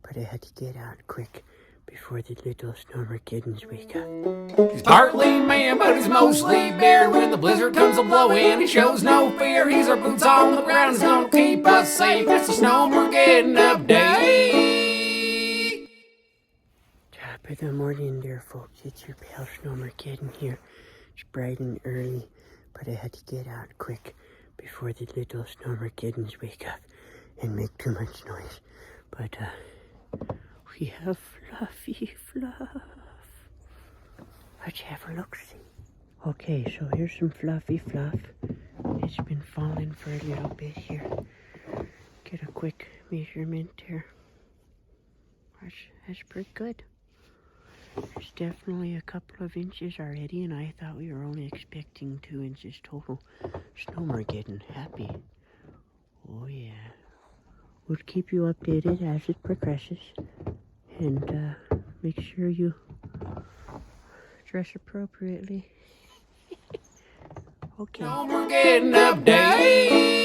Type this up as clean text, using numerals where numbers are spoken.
but I had to get out quick before the little Snowmergeddons wake up. He's partly man, but he's mostly bear. When the blizzard comes a blowing, he shows no fear. He's our boots on the ground, he's gonna keep us safe. It's the Snowmergeddon update. Top of the morning there, folks. It's your pal Snowmergeddon here. It's bright and early, but I had to get out quick before the little Snowmergeddons wake up and make too much noise. But we have Fluffy Fluff. Let's have a look-see. Okay, so here's some Fluffy Fluff. It's been falling for a little bit here. Get a quick measurement here. That's pretty good. There's definitely a couple of inches already, and I thought we were only expecting 2 inches total. Snowmergeddon happy. Oh yeah. We'll keep you updated as it progresses. And make sure you dress appropriately. Okay. Snowmergeddon update.